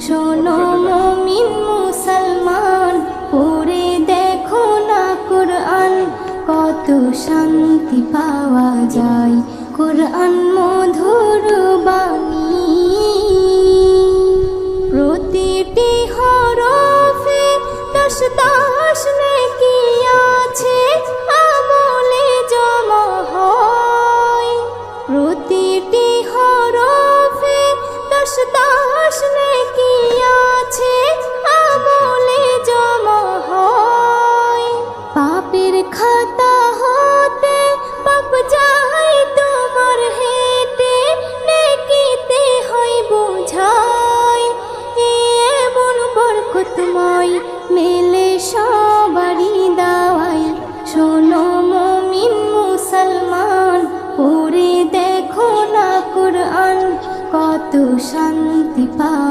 শোনো মুমিন মুসলমান, পড়ে দেখো না কুরআন, কত শান্তি পাওয়া যায় কুরআন মধুর বাণী। প্রতিটি হরফে দশ দশ নেকি আছে, আমলে জমা হয়। প্রতিটি হরফে দশ দশ নেকি আছে, আমলে জমা হয়। পাপের খাতা হতে পাপ যায় তোমার হেঁটে, নেকিতে হয় বোঝাই। এমন বরকতময় মেলে সবারই দাওয়াই। শোনো মুমিন মুসলমান, পড়ে দেখো না কুরআন, কত শান্তি পাওয়া